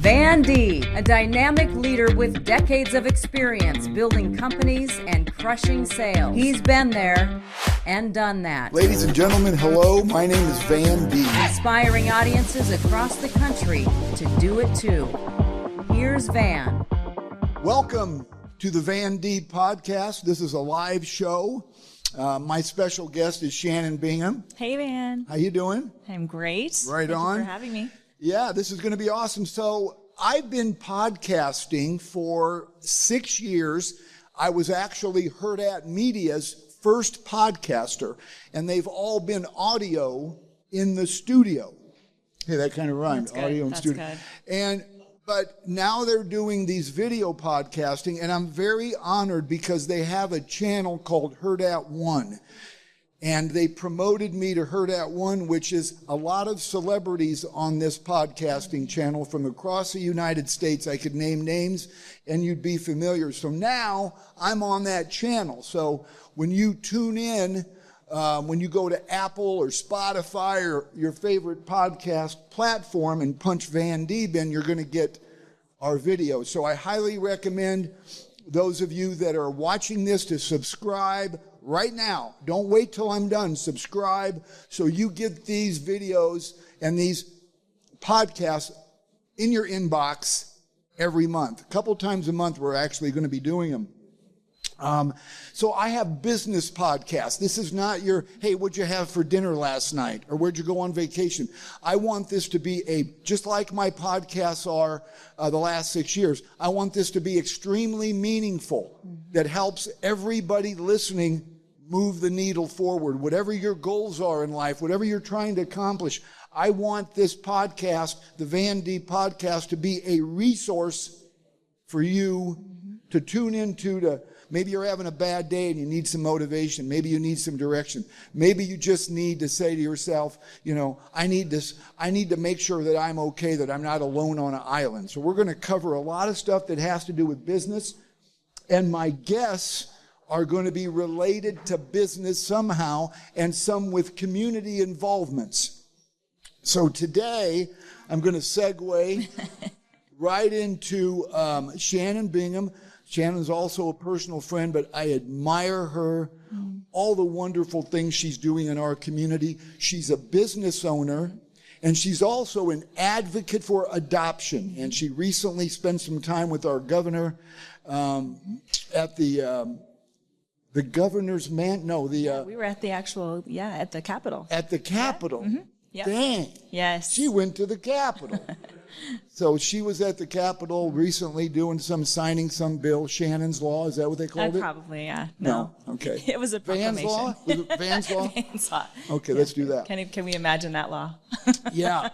Van Deeb, a dynamic leader with decades of experience building companies and crushing sales. He's been there and done that. Ladies and gentlemen, hello. My name is Van Deeb. Inspiring audiences across the country to do it too. Here's Van. Welcome to the Van Deeb podcast. This is a live show. My special guest is Shannon Bingham. Hey, Van. How you doing? I'm great. Right on. Thank you for having me. Yeah, this is going to be awesome. So I've been podcasting for 6 years. I was actually Hurrdat Media's first podcaster, and they've all been audio in the studio. Hey, that kind of rhymed. Audio and studio. Good. But now they're doing these video podcasting, and I'm very honored because they have a channel called Hurrdat One. And they promoted me to Hurrdat One, which is a lot of celebrities on this podcasting channel from across the United States. I could name names and you'd be familiar. So now I'm on that channel. So when you tune in, when you go to Apple or Spotify or your favorite podcast platform and punch Van Deeb in, you're going to get our video. So I highly recommend those of you that are watching this to subscribe right now. Don't wait till I'm done. Subscribe so you get these videos and these podcasts in your inbox every month. A couple times a month we're actually going to be doing them. So I have business podcasts. This is not your, hey, what'd you have for dinner last night? Or where'd you go on vacation? I want this to be just like my podcasts are the last 6 years, I want this to be extremely meaningful that helps everybody listening move the needle forward. Whatever your goals are in life, whatever you're trying to accomplish, I want this podcast, the Van Deeb podcast, to be a resource for you to tune into. Maybe you're having a bad day and you need some motivation. Maybe you need some direction. Maybe you just need to say to yourself, I need to make sure that I'm okay, that I'm not alone on an island. So we're going to cover a lot of stuff that has to do with business. And my guests are going to be related to business somehow, and some with community involvements. So today, I'm going to segue right into Shannon Bingham. Shannon's also a personal friend, but I admire her, all the wonderful things she's doing in our community. She's a business owner, and she's also an advocate for adoption. And she recently spent some time with our governor at the governor's we were at the actual, at the Capitol. At the Capitol. Yeah. Mm-hmm. Yep. Dang. Yes. She went to the Capitol. So she was at the Capitol recently signing some bill, Shannon's Law. Is that what they called it? Probably, yeah. No. Okay. It was a proclamation. Van's Law? Was it Van's Law? Van's Law. Okay, let's do that. Can we imagine that law? Yeah.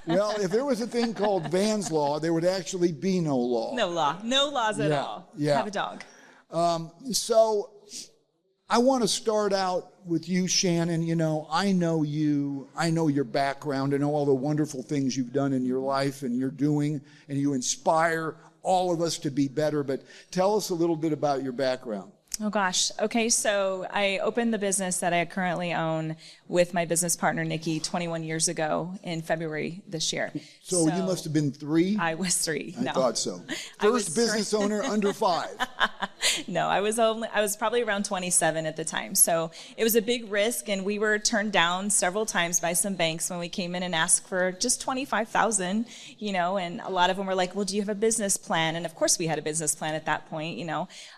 Well, if there was a thing called Van's Law, there would actually be no law. No law. No laws at all. Yeah. Have a dog. So I want to start out with you, Shannon. I know you. I know your background. I know all the wonderful things you've done in your life and you're doing, and you inspire all of us to be better. But tell us a little bit about your background. Oh, gosh. Okay, so I opened the business that I currently own with my business partner, Nikki, 21 years ago in February this year. So you must have been 3? I was 3. I thought so. First business owner under 5. No, I was probably around 27 at the time. So it was a big risk, and we were turned down several times by some banks when we came in and asked for just $25,000, and a lot of them were like, well, do you have a business plan? And of course we had a business plan at that point,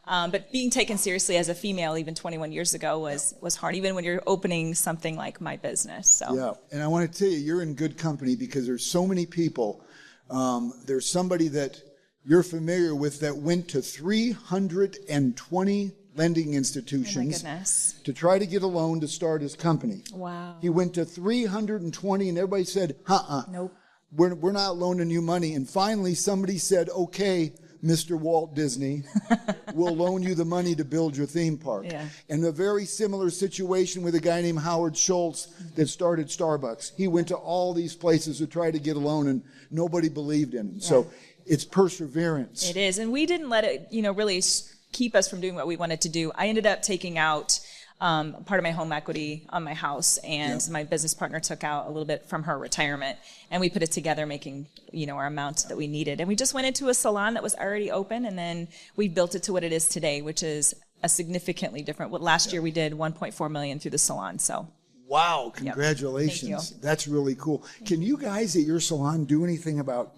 but being taken seriously as a female even 21 years ago was hard, even when you're opening something like my business. So yeah, and I want to tell you, you're in good company because there's so many people. There's somebody that you're familiar with that went to 320 lending institutions to try to get a loan to start his company. Wow. He went to 320 and everybody said, nope. We're not loaning you money. And finally somebody said, okay, Mr. Walt Disney, we'll loan you the money to build your theme park. Yeah. And a very similar situation with a guy named Howard Schultz that started Starbucks. He went to all these places to try to get a loan, and nobody believed in him. Yeah. So it's perseverance. It is. And we didn't let it, really keep us from doing what we wanted to do. I ended up taking out part of my home equity on my house, and my business partner took out a little bit from her retirement, and we put it together, making, our amount that we needed. And we just went into a salon that was already open, and then we built it to what it is today, which is a significantly different. Last year we did 1.4 million through the salon. So. Wow, congratulations. Thank you. That's really cool. Can you guys at your salon do anything about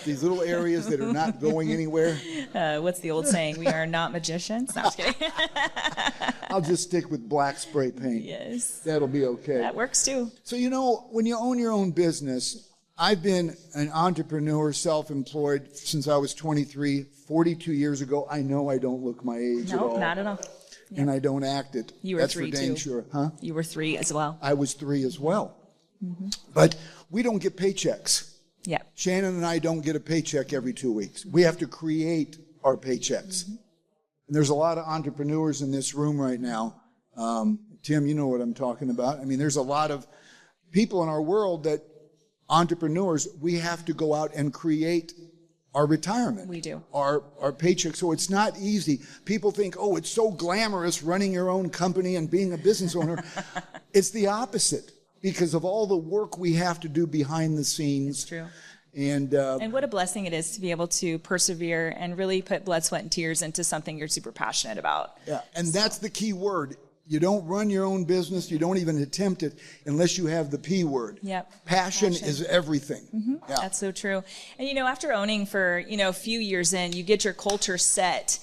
these little areas that are not going anywhere? What's the old saying? We are not magicians. No, I'm just kidding. I'll just stick with black spray paint. Yes. That'll be okay. That works too. So, when you own your own business, I've been an entrepreneur, self-employed since I was 23, 42 years ago. I know I don't look my age at all. No, not at all. And I don't act it. You were That's 3 for dang too. sure. Huh? You were 3 as well. I was 3 as well. But we don't get paychecks. Yeah. Shannon and I don't get a paycheck every 2 weeks. We have to create our paychecks. And there's a lot of entrepreneurs in this room right now. Tim, you know what I'm talking about. I mean, there's a lot of people in our world that entrepreneurs, we have to go out and create our retirement. We do. Our paycheck. So it's not easy. People think, oh, it's so glamorous running your own company and being a business owner. It's the opposite because of all the work we have to do behind the scenes. It's true. And what a blessing it is to be able to persevere and really put blood, sweat, and tears into something you're super passionate about. Yeah, and that's the key word. You don't run your own business. You don't even attempt it unless you have the P word. Yep. Passion is everything. Yeah. That's so true. And, after owning for, a few years in, you get your culture set,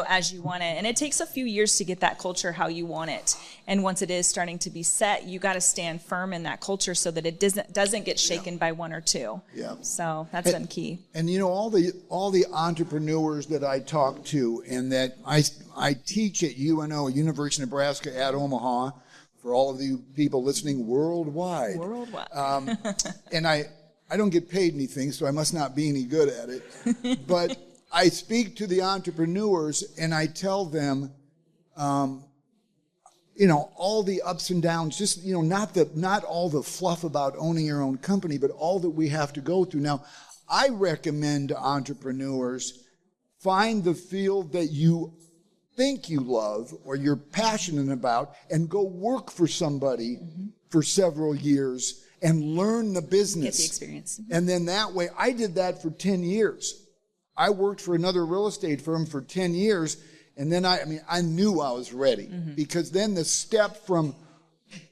as you want it. And it takes a few years to get that culture how you want it. And once it is starting to be set, you got to stand firm in that culture so that it doesn't get shaken by 1 or 2. Yeah. So that's been key. And all the entrepreneurs that I talk to and that I teach at UNO, University of Nebraska at Omaha, for all of you people listening worldwide. And I don't get paid anything, so I must not be any good at it. But I speak to the entrepreneurs and I tell them, all the ups and downs, just, not all the fluff about owning your own company, but all that we have to go through. Now, I recommend to entrepreneurs, find the field that you think you love or you're passionate about and go work for somebody for several years and learn the business. Get the experience. And then that way, I did that for 10 years. I worked for another real estate firm for 10 years. And then I knew I was ready because then the step from,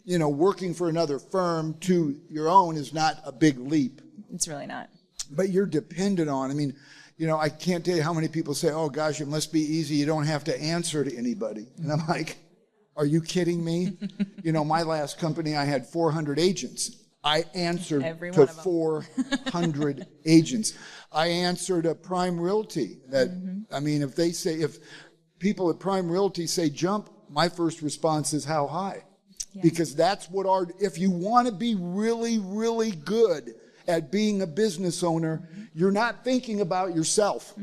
working for another firm to your own is not a big leap. It's really not. But you're dependent on, I can't tell you how many people say, oh gosh, it must be easy. You don't have to answer to anybody. And I'm like, are you kidding me? My last company, I had 400 agents. I answered to 400 agents. I answered a Prime Realty that, if people at Prime Realty say jump, my first response is how high? Yeah. Because that's what if you want to be really, really good at being a business owner, you're not thinking about yourself.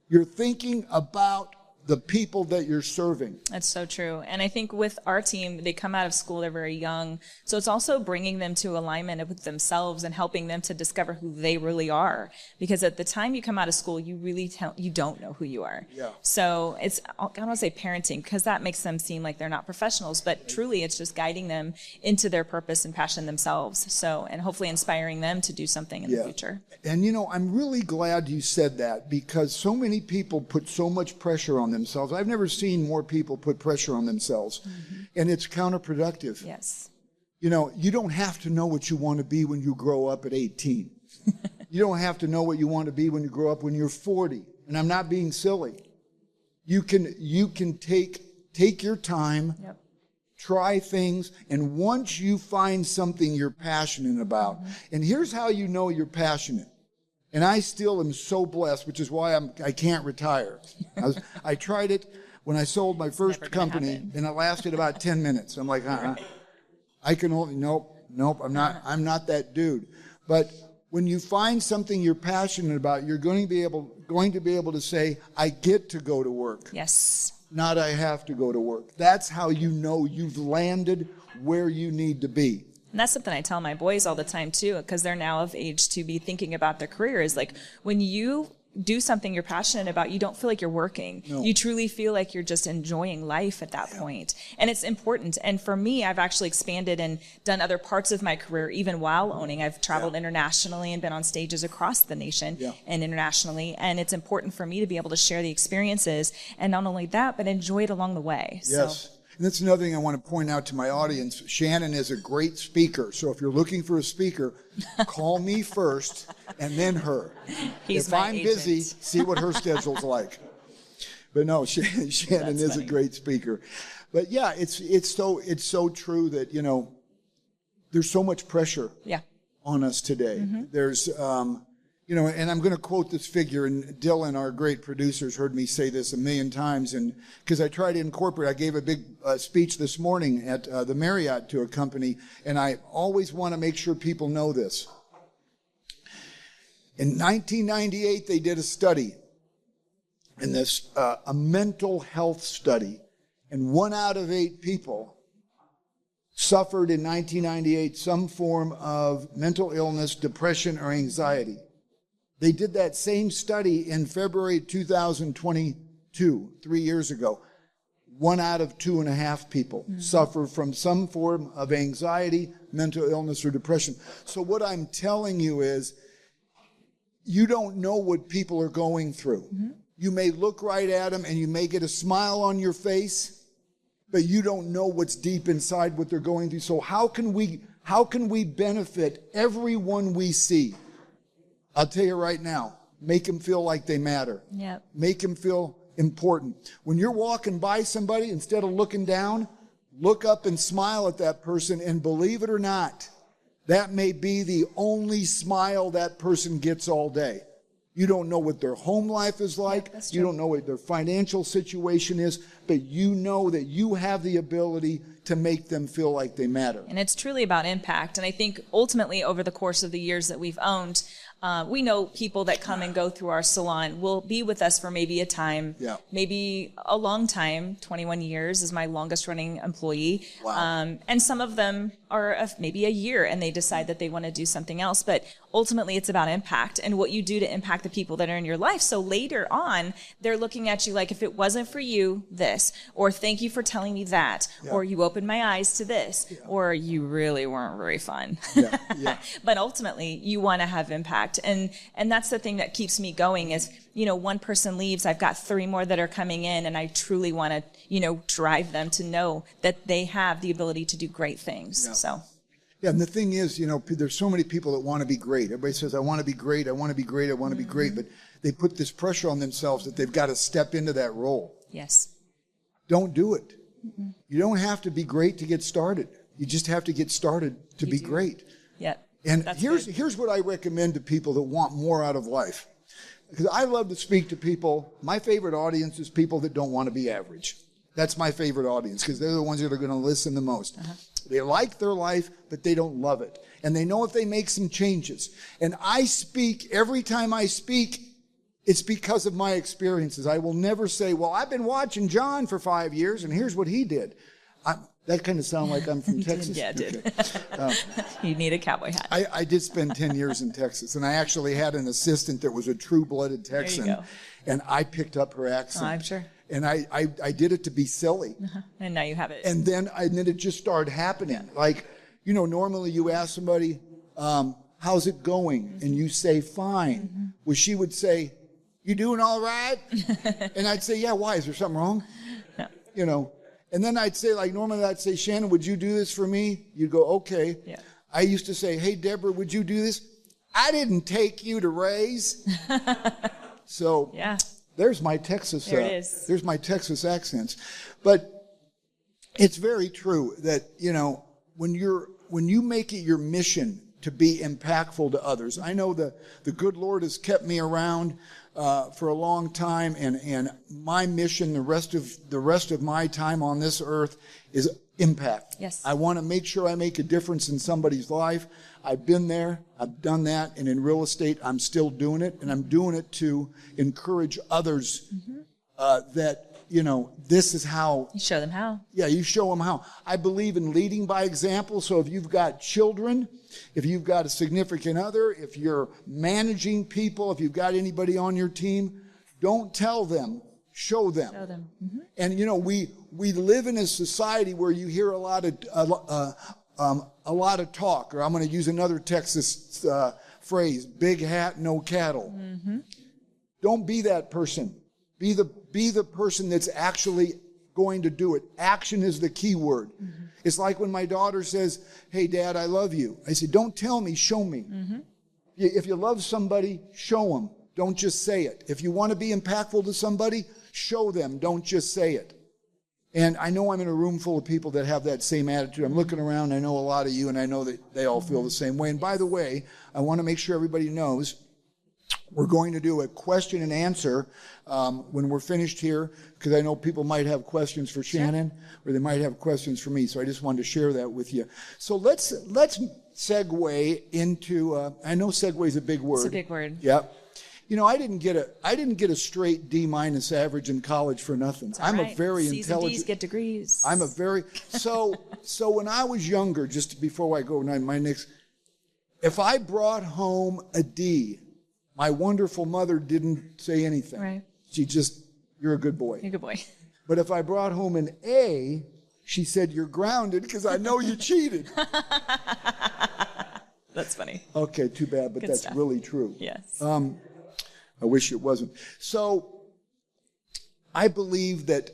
You're thinking about the people that you're serving. That's so true. And I think with our team, they come out of school, they're very young. So it's also bringing them to alignment with themselves and helping them to discover who they really are. Because at the time you come out of school, you really you don't know who you are. Yeah. So it's, I don't want to say parenting, because that makes them seem like they're not professionals, but truly it's just guiding them into their purpose and passion themselves. So, and hopefully inspiring them to do something in the future. And I'm really glad you said that because so many people put so much pressure on themselves. I've never seen more people put pressure on themselves, and it's counterproductive. Yes. You don't have to know what you want to be when you grow up at 18. You don't have to know what you want to be when you grow up when you're 40. And I'm not being silly. You can take your time, try things, and once you find something you're passionate about, and here's how you know you're passionate. And I still am so blessed, which is why I can't retire. I tried it when I sold my first company, and it lasted about 10 minutes. I'm like, I can only, nope, I'm not that dude. But when you find something you're passionate about, you're going to be able to say, I get to go to work. Yes. Not I have to go to work. That's how you know you've landed where you need to be. And that's something I tell my boys all the time too, because they're now of age to be thinking about their career, is like when you do something you're passionate about, you don't feel like you're working. No. You truly feel like you're just enjoying life at that point. And it's important. And for me, I've actually expanded and done other parts of my career, even while owning. I've traveled internationally and been on stages across the nation and internationally. And it's important for me to be able to share the experiences. And not only that, but enjoy it along the way. Yes. So. And that's another thing I want to point out to my audience. Shannon is a great speaker. So if you're looking for a speaker, call me first and then her. If I'm busy, see what her schedule's like. But no, Shannon is a great speaker. But yeah, it's so true that, you know, there's so much pressure on us today. There's you know, and I'm going to quote this figure, and Dylan, our great producer, has heard me say this a million times, and because I try to incorporate, I gave a big speech this morning at the Marriott to a company, and I always want to make sure people know this. In 1998, they did a study, in this a mental health study, and 1 out of 8 people suffered in 1998 some form of mental illness, depression, or anxiety. They did that same study in February 2022, 3 years ago. 1 out of 2.5 people suffer from some form of anxiety, mental illness, or depression. So what I'm telling you is, you don't know what people are going through. You may look right at them and you may get a smile on your face, but you don't know what's deep inside what they're going through. So how can we benefit everyone we see? I'll tell you right now, make them feel like they matter. Yep. Make them feel important. When you're walking by somebody, instead of looking down, look up and smile at that person, and believe it or not, that may be the only smile that person gets all day. You don't know what their home life is like. You don't know what their financial situation is, but you know that you have the ability to make them feel like they matter. And it's truly about impact. And I think ultimately over the course of the years that we've owned, we know people that come and go through our salon will be with us for maybe a time, maybe a long time. 21 years is my longest running employee. Wow. And some of them are maybe a year and they decide that they want to do something else. But ultimately it's about impact and what you do to impact the people that are in your life. So later on, they're looking at you like, if it wasn't for you, this, or thank you for telling me that, or you opened my eyes to this, or you really weren't very fun. But ultimately you want to have impact. And that's the thing that keeps me going is, you know, one person leaves, I've got 3 more that are coming in, and I truly want to, you know, drive them to know that they have the ability to do great things. So. Yeah, and the thing is, you know, there's so many people that want to be great. Everybody says, I want to be great, I want to be great, I want to be great, but they put this pressure on themselves that they've got to step into that role. Yes. Don't do it. You don't have to be great to get started. You just have to get started to be great. Yeah. And here's what I recommend to people that want more out of life. Because I love to speak to people. My favorite audience is people that don't want to be average. That's my favorite audience because they're the ones that are going to listen the most. They like their life, but they don't love it. And they know if they make some changes. And I speak, every time I speak, it's because of my experiences. I will never say, well, I've been watching John for 5 years, and here's what he did. That kind of sound like I'm from Texas? Yeah, it did. You need a cowboy hat. I did spend 10 years in Texas, and I actually had an assistant that was a true-blooded Texan. There you go. And I picked up her accent. Oh, I'm sure. And I did it to be silly. And now you have it. And then it just started happening. Like, you know, normally you ask somebody, how's it going? And you say, fine. Well, she would say, you doing all right? And I'd say, yeah, why? Is there something wrong? No. You know. And then I'd say, like, normally I'd say, Shannon, would you do this for me? You'd go, okay. Yeah. I used to say, hey, Deborah, would you do this? I didn't take you to raise. So yeah. There's my Texas. There it is. There's my Texas accents. But it's very true that, you know, when you make it your mission to be impactful to others. I know the good Lord has kept me around for a long time, and my mission, the rest of my time on this earth is impact. Yes. I want to make sure I make a difference in somebody's life. I've been there, I've done that, and in real estate, I'm still doing it, and I'm doing it to encourage others that this is how. You show them how. Yeah, you show them how. I believe in leading by example. So if you've got children, if you've got a significant other, if you're managing people, if you've got anybody on your team, don't tell them, show them. Show them. Mm-hmm. And we live in a society where you hear a lot of talk, or I'm going to use another Texas phrase, big hat, no cattle. Mm-hmm. Don't be that person. Be the person that's actually going to do it. Action is the key word. Mm-hmm. It's like when my daughter says, "Hey, Dad, I love you." I say, "Don't tell me, show me." Mm-hmm. If you love somebody, show them. Don't just say it. If you want to be impactful to somebody, show them. Don't just say it. And I know I'm in a room full of people that have that same attitude. I'm looking around. I know a lot of you, and I know that they all feel the same way. And by the way, I want to make sure everybody knows we're going to do a question and answer when we're finished here, because I know people might have questions for Shannon, or they might have questions for me. So I just wanted to share that with you. So let's segue into. I know segue is a big word. It's a big word. Yep. I didn't get a straight D- average in college for nothing. I'm a very C's intelligent. and D's get degrees. I'm a very so when I was younger, just before I go my next, if I brought home a D, my wonderful mother didn't say anything. Right. She just, "You're a good boy." You're a good boy. But if I brought home an A, she said, "You're grounded because I know you cheated." That's funny. Okay, too bad, but Good that's stuff. really true. Yes. I wish it wasn't. So I believe that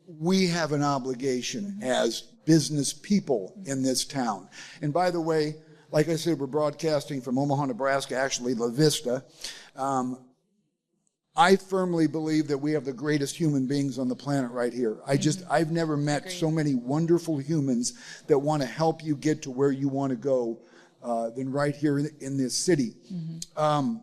we have an obligation as business people in this town. And by the way, like I said, we're broadcasting from Omaha, Nebraska, actually La Vista. I firmly believe that we have the greatest human beings on the planet right here. I've never met so many wonderful humans that want to help you get to where you want to go than right here in this city. Mm-hmm.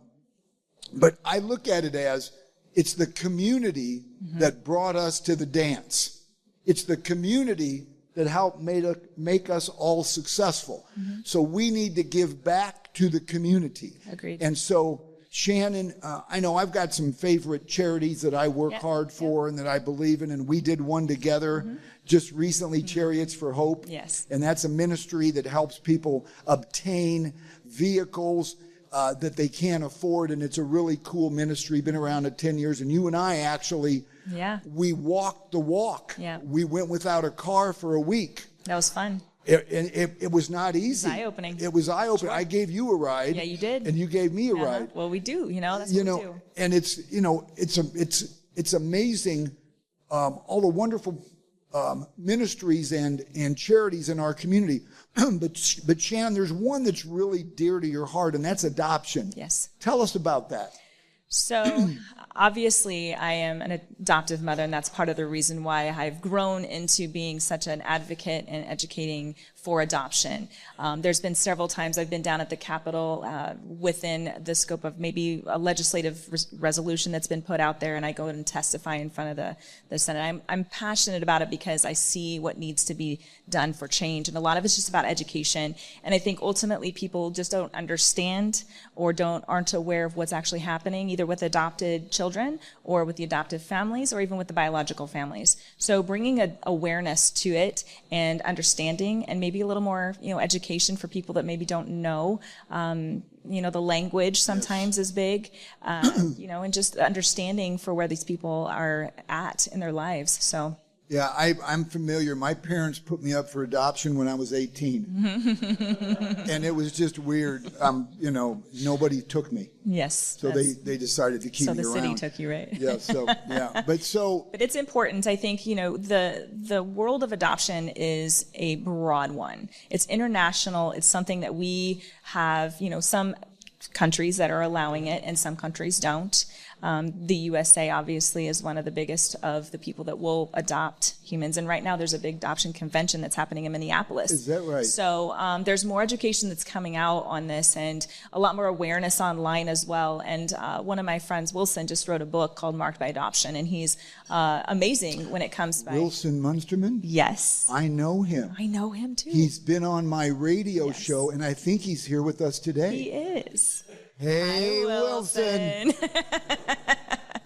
But I look at it as it's the community that brought us to the dance. It's the community that helped make us all successful. Mm-hmm. So we need to give back to the community. Agreed. And so, Shannon, I know I've got some favorite charities that I work hard for and that I believe in, and we did one together just recently, Chariots for Hope. Yes. And that's a ministry that helps people obtain vehicles that they can't afford, and it's a really cool ministry, been around 10 years, and you and I actually, we walked the walk. Yeah. We went without a car for a week. That was fun. It was not easy. It was eye-opening. It was eye-opening. Sure. I gave you a ride. Yeah, you did. And you gave me a ride. Well, we do, that's what we do. And it's amazing, all the wonderful ministries and charities in our community. But Shannon, there's one that's really dear to your heart, and that's adoption. Yes. Tell us about that. So obviously I am an adoptive mother, and that's part of the reason why I've grown into being such an advocate and educating for adoption. There's been several times I've been down at the Capitol within the scope of maybe a legislative resolution that's been put out there, and I go and testify in front of the Senate. I'm passionate about it because I see what needs to be done for change, and a lot of it's just about education. And I think ultimately people just don't understand or aren't aware of what's actually happening, either with adopted children or with the adoptive families or even with the biological families. So bringing awareness to it and understanding, and maybe a little more, education for people that maybe don't know. The language sometimes is big, and just understanding for where these people are at in their lives. So. Yeah, I'm familiar. My parents put me up for adoption when I was 18. And it was just weird. Nobody took me. Yes. So they decided to keep me around. So the city took you, right? Yeah, But it's important. I think, the world of adoption is a broad one. It's international. It's something that we have, some countries that are allowing it and some countries don't. The USA obviously is one of the biggest of the people that will adopt humans, and right now there's a big adoption convention that's happening in Minneapolis. Is that right? So there's more education that's coming out on this, and a lot more awareness online as well. And one of my friends, Wilson, just wrote a book called Marked by Adoption, and he's amazing when it comes by Wilson Munsterman? Yes. I know him. I know him too. He's been on my radio show, and I think he's here with us today. He is. Hey, Hi, Wilson.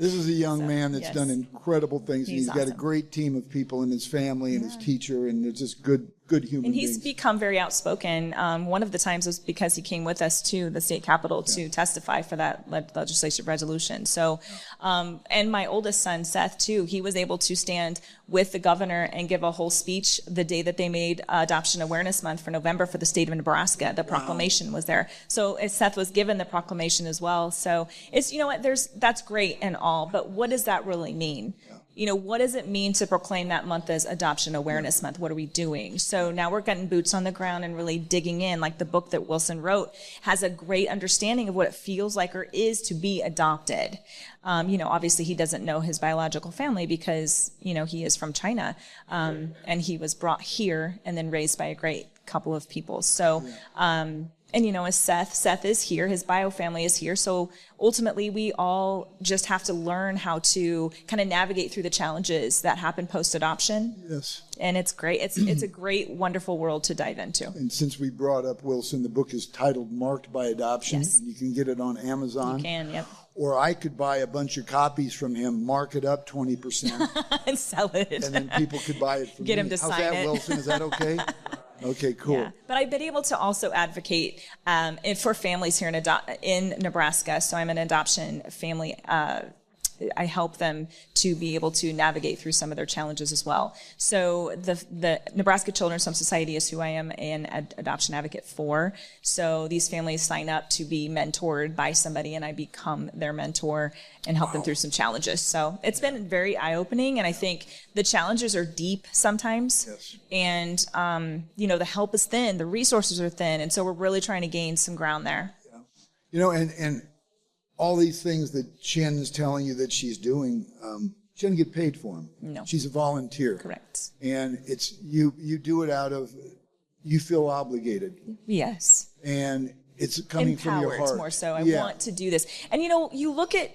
This is a young man that's yes. done incredible things. He's got a awesome. great team of people in his family and his teacher, and they're just good human And he's beings. become very outspoken. One of the times was because he came with us to the state capitol to testify for that legislative resolution. So, and my oldest son, Seth, too, he was able to stand with the governor and give a whole speech the day that they made Adoption Awareness Month for November for the state of Nebraska. The proclamation was there. So Seth was given the proclamation as well. So it's, you know what, that's great and all, but what does that really mean? You know, what does it mean to proclaim that month as Adoption Awareness Month? What are we doing? So now we're getting boots on the ground and really digging in. Like the book that Wilson wrote has a great understanding of what it feels like or is to be adopted. You know, obviously he doesn't know his biological family because, you know, he is from China. And he was brought here and then raised by a great couple of people. So, and, you know, as Seth is here, his bio family is here. So ultimately, we all just have to learn how to kind of navigate through the challenges that happen post-adoption. Yes. And it's great. It's a great, wonderful world to dive into. And since we brought up Wilson, the book is titled Marked by Adoption. Yes. You can get it on Amazon. You can, yep. Or I could buy a bunch of copies from him, mark it up 20%. And sell it. And then people could buy it from Get me. him to How's sign that, it. Wilson? Is that okay? Okay, cool. Yeah. But I've been able to also advocate for families here in Nebraska. So I'm an adoption family. I help them to be able to navigate through some of their challenges as well. So the Nebraska Children's Home Society is who I am an adoption advocate for. So these families sign up to be mentored by somebody, and I become their mentor and help them through some challenges. So it's been very eye-opening, and I think the challenges are deep sometimes. Yes. And, you know, the help is thin, the resources are thin, and so we're really trying to gain some ground there. Yeah. You know, and all these things that Shannon's telling you that she's doing, she doesn't get paid for them. No. She's a volunteer. Correct. And it's you do it out of, you feel obligated. Yes. And it's coming from your heart. More so. I want to do this. And you know, you look at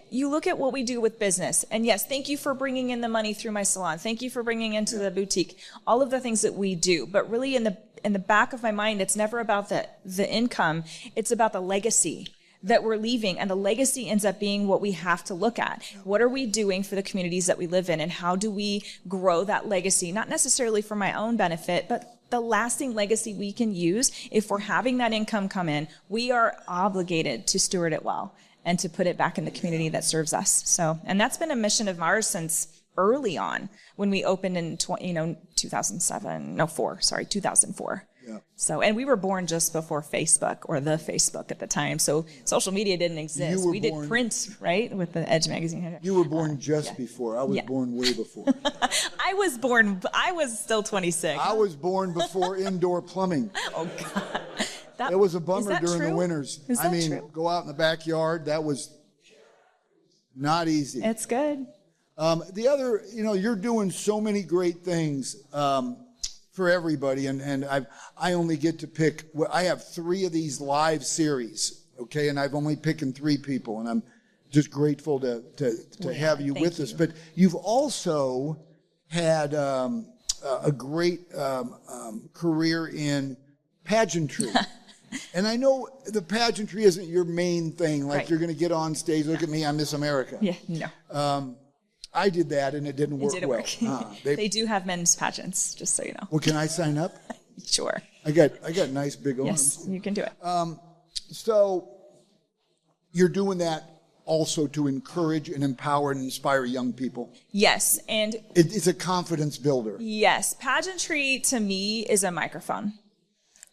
what we do with business. And yes, thank you for bringing in the money through my salon. Thank you for bringing into the boutique. All of the things that we do. But really in the back of my mind, it's never about the income. It's about the legacy that we're leaving, and the legacy ends up being what we have to look at. What are we doing for the communities that we live in, and how do we grow that legacy, not necessarily for my own benefit, but the lasting legacy we can use. If we're having that income come in, we are obligated to steward it well and to put it back in the community that serves us. So, and that's been a mission of ours since early on when we opened in 2004. Yeah. So, and we were born just before Facebook, or the Facebook at the time. So social media didn't exist. We did print, right, with the Edge magazine. You were born just before. I was born way before. I was still 26. I was born before indoor plumbing. Oh, God. It was a bummer during the winters. Is that true? Go out in the backyard. That was not easy. It's good. The other, you're doing so many great things for everybody, and I only get to pick. I have 3 of these live series, okay, and I've only picking 3 people, and I'm just grateful to have you with us. But you've also had a great career in pageantry. And I know the pageantry isn't your main thing. Like, you're going to get on stage, look at me, I'm Miss America. Yeah, no. I did that, and it didn't work well. They do have men's pageants, just so you know. Well, can I sign up? Sure. I got nice big arms. Yes, you can do it. So you're doing that also to encourage and empower and inspire young people. Yes, and it's a confidence builder. Yes, pageantry to me is a microphone.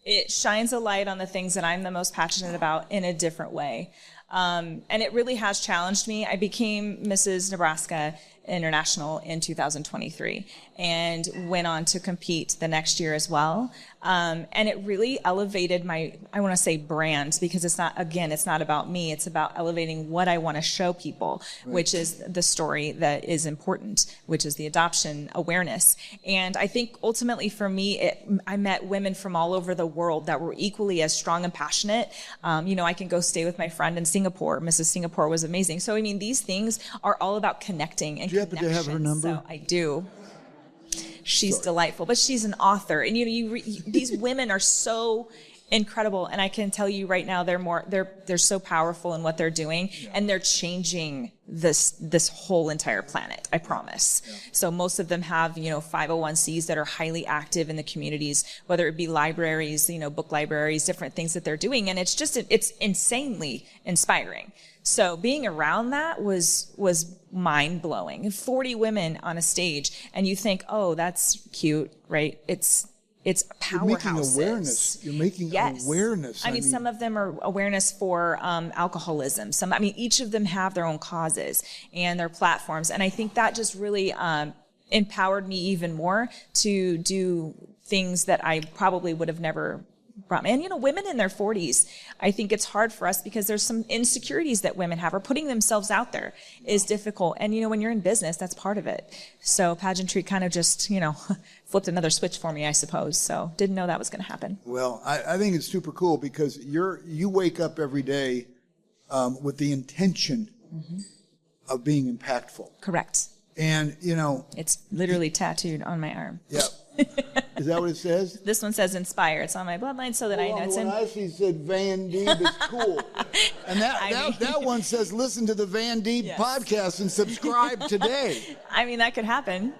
It shines a light on the things that I'm the most passionate about in a different way. And it really has challenged me. I became Mrs. Nebraska International in 2023 and went on to compete the next year as well. And it really elevated my, I want to say brand, because it's not about me. It's about elevating what I want to show people, which is the story that is important, which is the adoption awareness. And I think ultimately for me, I met women from all over the world that were equally as strong and passionate. I can go stay with my friend in Singapore. Mrs. Singapore was amazing. So, I mean, these things are all about connecting and connection. Do you happen to have her number? So I do. She's delightful, but she's an author. And these women are so Incredible. And I can tell you right now, they're so powerful in what they're doing, and they're changing this whole entire planet, I promise. Yeah. So most of them have, 501(c)s that are highly active in the communities, whether it be libraries, book libraries, different things that they're doing. And it's insanely inspiring. So being around that was mind blowing. 40 women on a stage, and you think, oh, that's cute, right? It's powerhouses. You're making awareness. I mean, some of them are awareness for alcoholism. Each of them have their own causes and their platforms. And I think that just really empowered me even more to do things that I probably would have never brought. And, women in their 40s, I think it's hard for us because there's some insecurities that women have, or putting themselves out there is difficult. And, when you're in business, that's part of it. So pageantry kind of just, flipped another switch for me, I suppose. So didn't know that was going to happen. Well, I think it's super cool because you wake up every day with the intention of being impactful. Correct. And, it's literally tattooed on my arm. Yeah. Is that what it says? This one says inspire. It's on my bloodline so that I know it's in. I see said Van Deeb is cool. And that one says listen to the Van Deeb podcast and subscribe today. That could happen.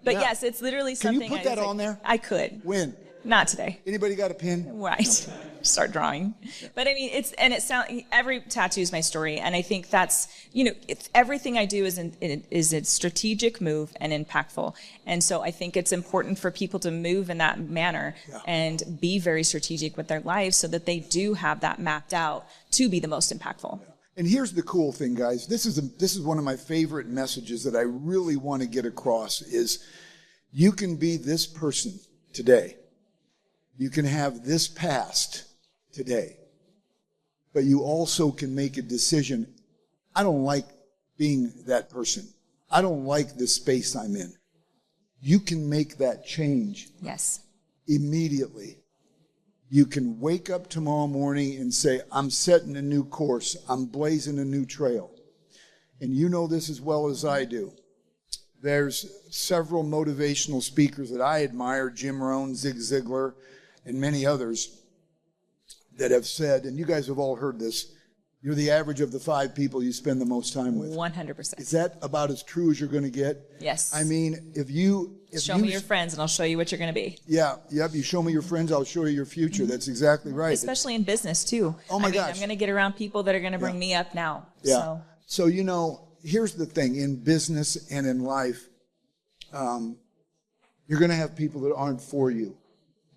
But yes, it's literally something. Can you put that on there? I could. When? Not today. Anybody got a pen? Right. Start drawing. But every tattoo is my story. And I think that's, everything I do is a strategic move and impactful. And so I think it's important for people to move in that manner and be very strategic with their lives so that they do have that mapped out to be the most impactful. Yeah. And here's the cool thing, guys. This is one of my favorite messages that I really want to get across is you can be this person today. You can have this past today, but you also can make a decision. I don't like being that person. I don't like the space I'm in. You can make that change. Yes. Immediately. You can wake up tomorrow morning and say, I'm setting a new course. I'm blazing a new trail. And you know this as well as I do. There's several motivational speakers that I admire, Jim Rohn, Zig Ziglar, and many others that have said, and you guys have all heard this, you're the average of the 5 people you spend the most time with. 100%. Is that about as true as you're going to get? Yes. If you show me your friends and I'll show you what you're going to be. Yeah. Yep. You show me your friends, I'll show you your future. Mm-hmm. That's exactly right. Especially in business too. Oh my gosh. I'm going to get around people that are going to bring me up now. Yeah. So, here's the thing. In business and in life, you're going to have people that aren't for you,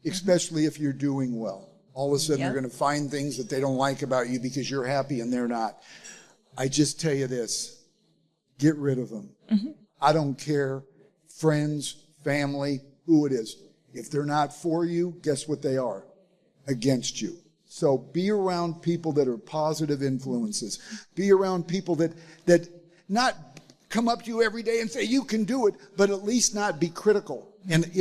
especially if you're doing well. All of a sudden, they're going to find things that they don't like about you because you're happy and they're not. I just tell you this, get rid of them. Mm-hmm. I don't care, friends, family, who it is. If they're not for you, guess what they are? Against you. So be around people that are positive influences. Be around people that not come up to you every day and say, you can do it, but at least not be critical. And,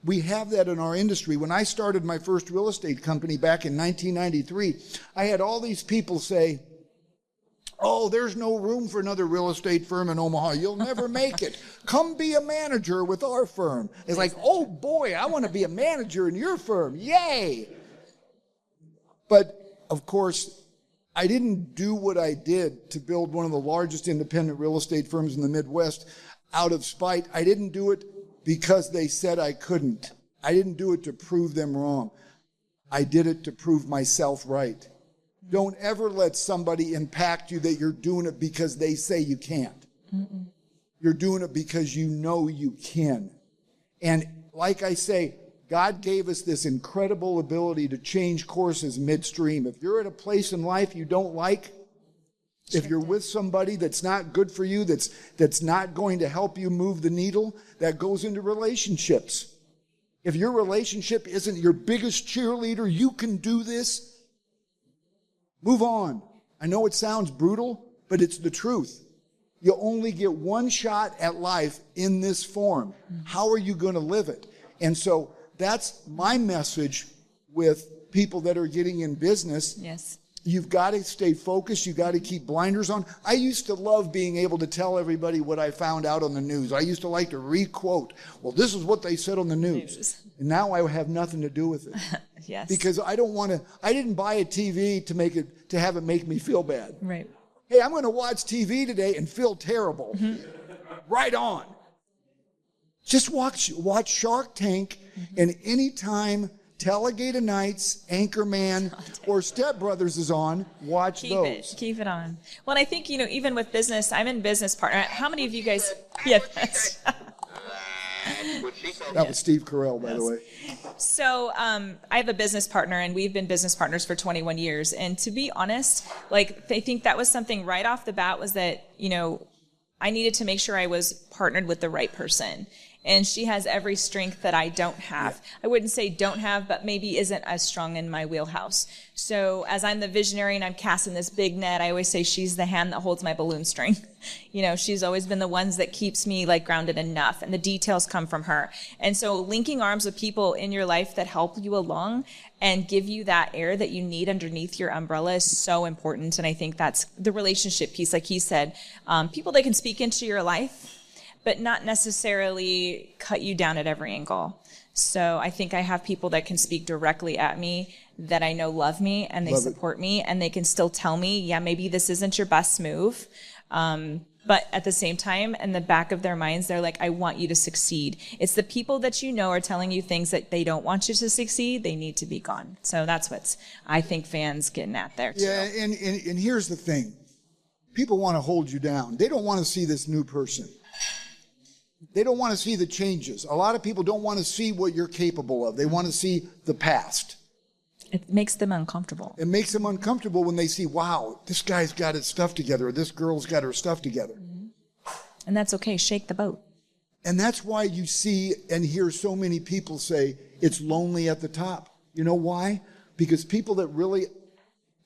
we have that in our industry. When I started my first real estate company back in 1993, I had all these people say, oh, there's no room for another real estate firm in Omaha. You'll never make it. Come be a manager with our firm. It's like, oh boy, I want to be a manager in your firm. Yay. But of course, I didn't do what I did to build one of the largest independent real estate firms in the Midwest out of spite. I didn't do it because they said I couldn't. I didn't do it to prove them wrong. I did it to prove myself right. Don't ever let somebody impact you that you're doing it because they say you can't. Mm-mm. You're doing it because you know you can. And like I say, God gave us this incredible ability to change courses midstream. If you're at a place in life you don't like, if you're with somebody that's not good for you, that's not going to help you move the needle, that goes into relationships. If your relationship isn't your biggest cheerleader, you can do this, move on. I know it sounds brutal, but it's the truth. You only get one shot at life in this form. How are you going to live it? And so that's my message with people that are getting in business. Yes. You've got to stay focused. You've got to keep blinders on. I used to love being able to tell everybody what I found out on the news. I used to like to re-quote, well, this is what they said on the news. And now I have nothing to do with it. Yes. Because I don't want to, I didn't buy a TV to have it make me feel bad. Right. Hey, I'm going to watch TV today and feel terrible. Right on. Just watch Shark Tank, and anytime Talladega Nights, Anchorman, or Step Brothers is on, watch those. Keep it on. Well, and I think, even with business, I'm in business partner. How many of you guys? Yes. That was Steve Carell, by the way. So I have a business partner, and we've been business partners for 21 years. And to be honest, I think that was something right off the bat was that, I needed to make sure I was partnered with the right person. And she has every strength that I don't have. Yeah. I wouldn't say don't have, but maybe isn't as strong in my wheelhouse. So as I'm the visionary and I'm casting this big net, I always say she's the hand that holds my balloon string. She's always been the ones that keeps me grounded enough, and the details come from her. And so linking arms with people in your life that help you along and give you that air that you need underneath your umbrella is so important. And I think that's the relationship piece, like he said, people that can speak into your life, but not necessarily cut you down at every angle. So I think I have people that can speak directly at me that I know love me and they support me, and they can still tell me, yeah, maybe this isn't your best move. But at the same time, in the back of their minds, they're like, I want you to succeed. It's the people that are telling you things that they don't want you to succeed. They need to be gone. So that's what I think fans getting at there too. Yeah, and here's the thing. People want to hold you down. They don't want to see this new person. They don't want to see the changes. A lot of people don't want to see what you're capable of. They want to see the past. It makes them uncomfortable. It makes them uncomfortable when they see, wow, this guy's got his stuff together, or this girl's got her stuff together. Mm-hmm. And that's okay. Shake the boat. And that's why you see and hear so many people say it's lonely at the top. You know why? Because people that really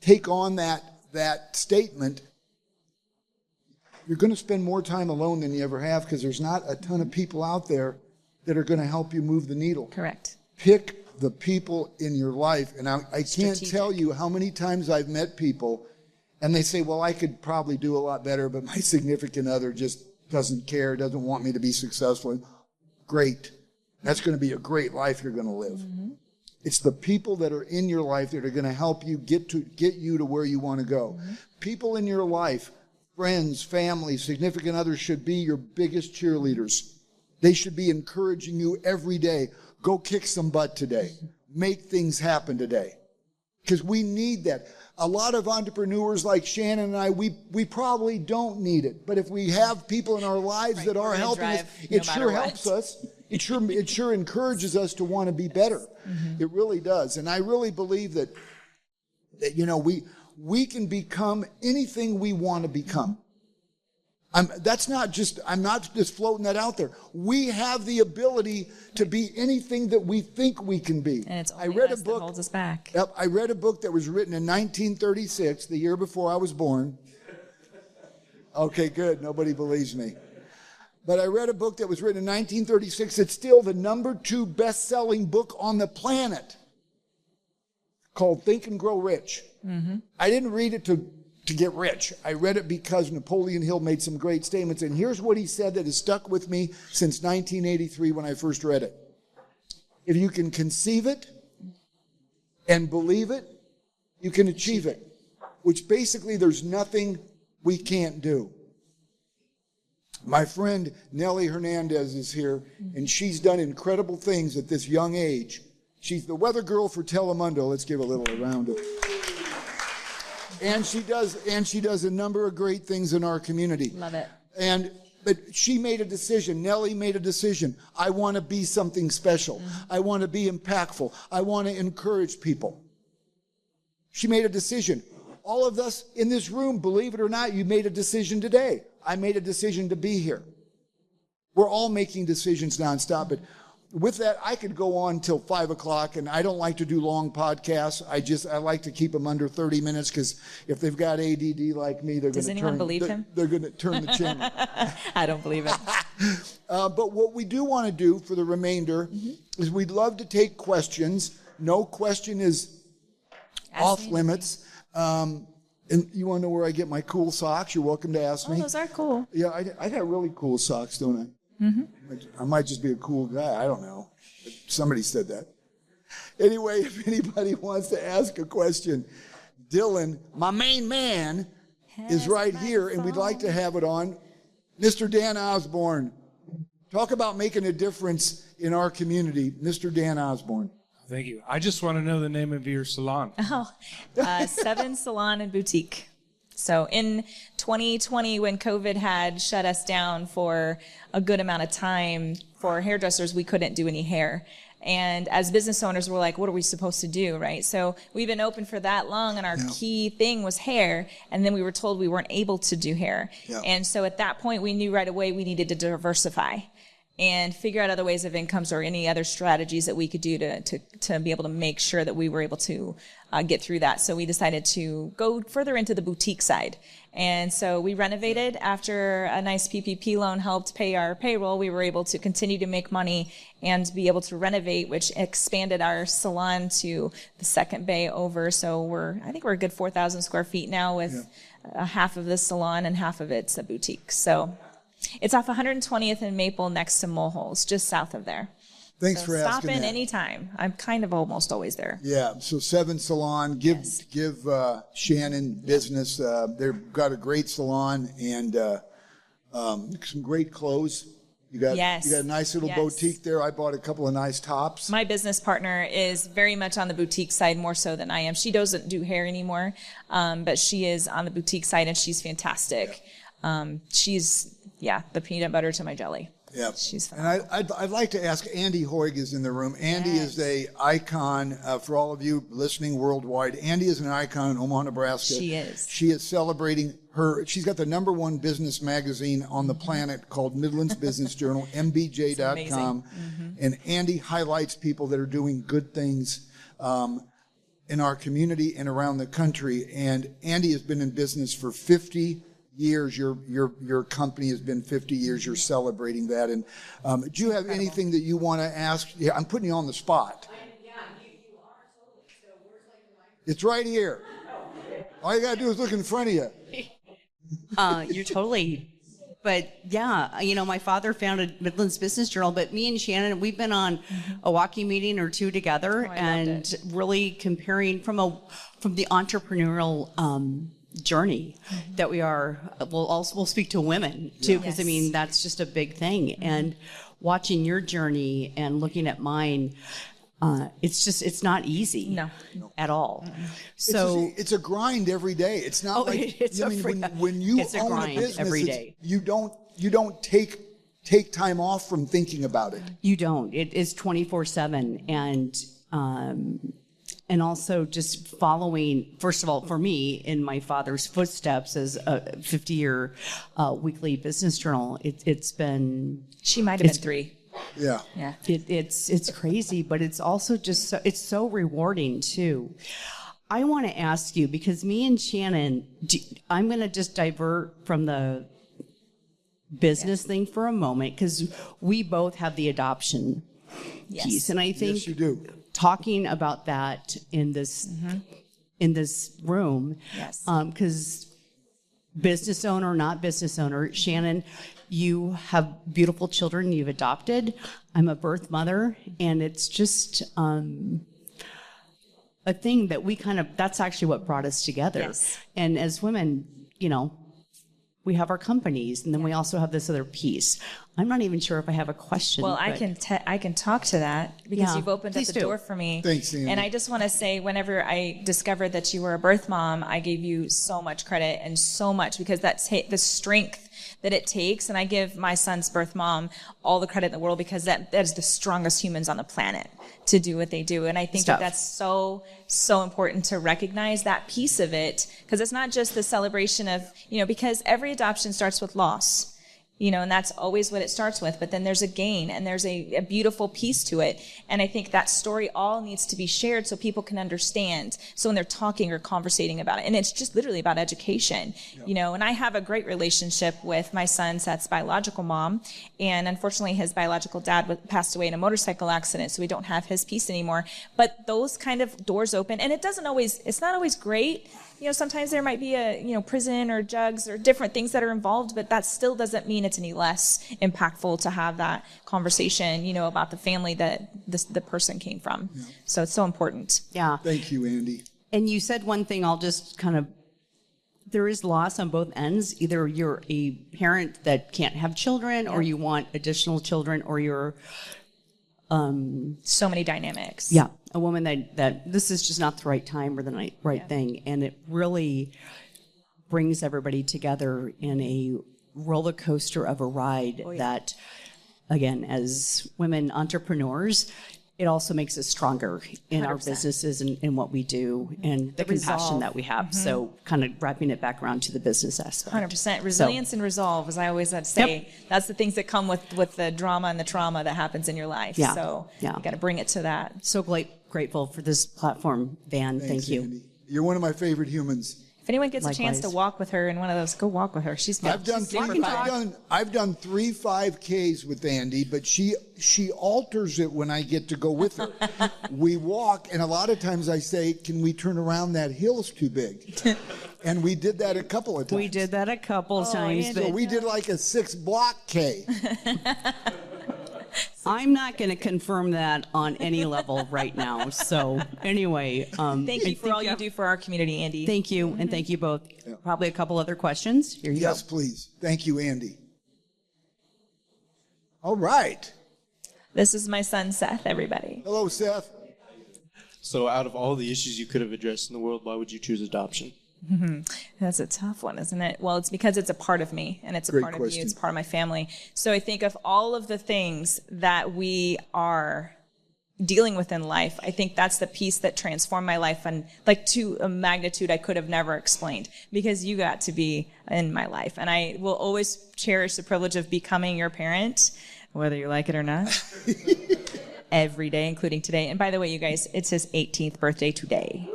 take on that statement, you're going to spend more time alone than you ever have, because there's not a ton of people out there that are going to help you move the needle. Correct. Pick the people in your life. And I can't tell you how many times I've met people and they say, well, I could probably do a lot better, but my significant other just doesn't care, doesn't want me to be successful. Great. That's going to be a great life you're going to live. Mm-hmm. It's the people that are in your life that are going to help you get you to where you want to go. Mm-hmm. People in your life, friends, family, significant others, should be your biggest cheerleaders. They should be encouraging you every day. Go kick some butt today. Make things happen today. Because we need that. A lot of entrepreneurs like Shannon and I, we probably don't need it. But if we have people in our lives that are helping us, it sure helps us. It sure encourages us to want to be better. Mm-hmm. It really does. And I really believe that we can become anything we want to become. I'm not just floating that out there. We have the ability to be anything that we think we can be. And it's only us that holds us back. Yep, I read a book that was written in 1936, the year before I was born. Okay, good. Nobody believes me. But I read a book that was written in 1936. It's still the #2 best-selling book on the planet, called Think and Grow Rich. Mm-hmm. I didn't read it to get rich. I read it because Napoleon Hill made some great statements. And here's what he said that has stuck with me since 1983 when I first read it. If you can conceive it and believe it, you can achieve it. Which basically there's nothing we can't do. My friend Nellie Hernandez is here, and she's done incredible things at this young age. She's the weather girl for Telemundo. Let's give a little round of And she does a number of great things in our community. Love it. But she made a decision. Nellie made a decision. I want to be something special. Mm-hmm. I want to be impactful. I want to encourage people. She made a decision. All of us in this room, believe it or not, you made a decision today. I made a decision to be here. We're all making decisions nonstop, but with that, I could go on till 5 o'clock, and I don't like to do long podcasts. I like to keep them under 30 minutes, because if they've got ADD like me, they're going to turn. Does anyone believe him? They're going to turn the channel. I don't believe it. But what we do want to do for the remainder is we'd love to take questions. No question is off limits. And you want to know where I get my cool socks? You're welcome to ask me. Those are cool. Yeah, I got really cool socks, don't I? Mm-hmm. I might just be a cool guy. I don't know. Somebody said that. Anyway, if anybody wants to ask a question, Dylan, my main man, is right here, and we'd like to have it on. Mr. Dan Osborne. Talk about making a difference in our community. Mr. Dan Osborne. Thank you. I just want to know the name of your salon. Seven Salon and Boutique. So in 2020, when COVID had shut us down for a good amount of time, for hairdressers, we couldn't do any hair. And as business owners, we're like, what are we supposed to do, right? So we've been open for that long, and our key thing was hair, and then we were told we weren't able to do hair. Yeah. And so at that point, we knew right away we needed to diversify and figure out other ways of incomes or any other strategies that we could do to be able to make sure that we were able to get through that. So we decided to go further into the boutique side. And so we renovated. After a nice PPP loan helped pay our payroll, we were able to continue to make money and be able to renovate, which expanded our salon to the second bay over. So I think we're a good 4,000 square feet now with half of the salon and half of it's a boutique. So it's off 120th and Maple next to Mulhol's, just south of there. Thanks for asking. Stop in that. anytime. I'm kind of almost always there. Yeah, so Seven Salon, give Shannon business. They've got a great salon and some great clothes. You got a nice little boutique there. I bought a couple of nice tops. My business partner is very much on the boutique side, more so than I am. She doesn't do hair anymore, but she is on the boutique side, and she's fantastic. She's the peanut butter to my jelly. Yeah, she's fun. And I'd like to ask, Andy Hoig is in the room. Andy is a icon for all of you listening worldwide. Andy is an icon in Omaha, Nebraska. She is. She is celebrating she's got the #1 business magazine on the planet called Midlands Business Journal, mbj.com. Mm-hmm. And Andy highlights people that are doing good things in our community and around the country. And Andy has been in business for 50 years. Your company has been 50 years. You're celebrating that. And do you have anything that you want to ask? Yeah, I'm putting you on the spot. You are totally. So where's like the microphone? It's right here. All you got to do is look in front of you. You're totally. But my father founded Midlands Business Journal, but me and Shannon, we've been on a walking meeting or two together and really comparing from the entrepreneurial journey that we are. We'll speak to women too, because that's just a big thing. And watching your journey and looking at mine, it's not easy at all. So it's a grind every day. It's not when you own a business every day. You don't take time off from thinking about it. You don't. It is 24/7 and also just following, first of all, for me, in my father's footsteps as a 50-year weekly business journal. It's been... She might have been 3. Yeah. It's crazy, but it's also just it's so rewarding too. I want to ask you, because me and Shannon, I'm going to just divert from the business thing for a moment, because we both have the adoption piece, and I think you do. Talking about that in this room, because business owner, not business owner, Shannon, you have beautiful children you've adopted. I'm a birth mother, and it's just a thing that that's actually what brought us together. Yes. And as women, we have our companies, and then we also have this other piece. I'm not even sure if I have a question. Well, I can talk to that, because you've opened up the door for me. Thanks, Ian. And I just want to say, whenever I discovered that you were a birth mom, I gave you so much credit and so much, because that's the strength that it takes. And I give my son's birth mom all the credit in the world, because that is the strongest humans on the planet to do what they do. And I think that's so important to recognize that piece of it, because it's not just the celebration of, because every adoption starts with loss. And that's always what it starts with. But then there's a gain, and there's a beautiful piece to it. And I think that story all needs to be shared so people can understand. So when they're talking or conversating about it, and it's just literally about education, and I have a great relationship with my son's biological mom. And unfortunately, his biological dad passed away in a motorcycle accident, so we don't have his piece anymore. But those kind of doors open, and it's not always great, sometimes there might be a, prison or drugs or different things that are involved, but that still doesn't mean it's any less impactful to have that conversation, about the family that the person came from. Yeah. So it's so important. Yeah. Thank you, Andy. And you said one thing, I'll just there is loss on both ends. Either you're a parent that can't have children, or you want additional children, or you're so many dynamics. Yeah, a woman that this is just not the right time or the right thing, and it really brings everybody together in a roller coaster of a ride that, again, as women entrepreneurs, it also makes us stronger in 100%. Our businesses and in what we do and the compassion that we have. Mm-hmm. So kind of wrapping it back around to the business aspect. 100%. Resilience and resolve, as I always like to say, that's the things that come with the drama and the trauma that happens in your life. Yeah. So you got to bring it to that. So grateful for this platform, Van. Thanks, Thank you. Andy. You're one of my favorite humans. If anyone gets Likewise. a chance to walk with her in one of those, go walk with her. I've done 3 5Ks with Andy, but she alters it when I get to go with her. We walk, and a lot of times I say, "Can we turn around? That hill's too big." And we did that a couple of times. We did that a couple of times. Andy, so we did like a 6-block K. I'm not going to confirm that on any level right now. So anyway, thank you for all you do for our community, Andy. Thank you, and thank you both. Yeah. Probably a couple other questions. Here you go. Yes, please. Thank you, Andy. All right. This is my son, Seth, everybody. Hello, Seth. So out of all the issues you could have addressed in the world, why would you choose adoption? Mm-hmm. That's a tough one, isn't it? Well, it's because it's a part of me, and it's a part of you. It's part of my family. So I think of all of the things that we are dealing with in life, I think that's the piece that transformed my life, and like to a magnitude I could have never explained, because you got to be in my life. And I will always cherish the privilege of becoming your parent, whether you like it or not, every day, including today. And by the way, you guys, it's his 18th birthday today.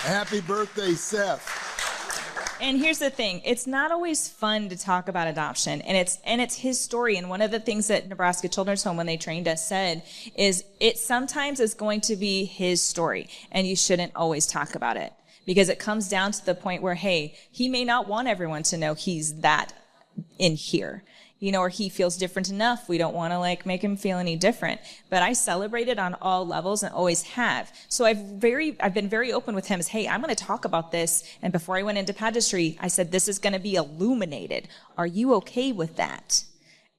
Happy birthday, Seth. And here's the thing, it's not always fun to talk about adoption, and it's his story. And one of the things that Nebraska Children's Home, when they trained us, said is it sometimes is going to be his story, and you shouldn't always talk about it, because it comes down to the point where, hey, he may not want everyone to know he's that in here. Or he feels different enough. We don't want to make him feel any different. But I celebrate it on all levels and always have. So I've been very open with him as, hey, I'm going to talk about this. And before I went into pageantry, I said, this is going to be illuminated. Are you okay with that?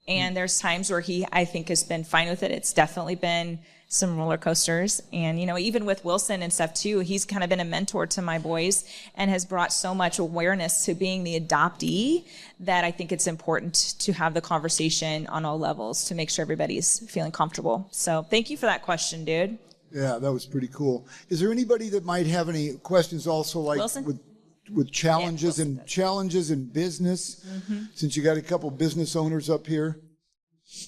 And there's times where he, I think, has been fine with it. It's definitely been some roller coasters. And, even with Wilson and stuff too, he's kind of been a mentor to my boys and has brought so much awareness to being the adoptee that I think it's important to have the conversation on all levels to make sure everybody's feeling comfortable. So thank you for that question, dude. Yeah, that was pretty cool. Is there anybody that might have any questions also, like Wilson? with challenges in business? Mm-hmm. Since you got a couple business owners up here.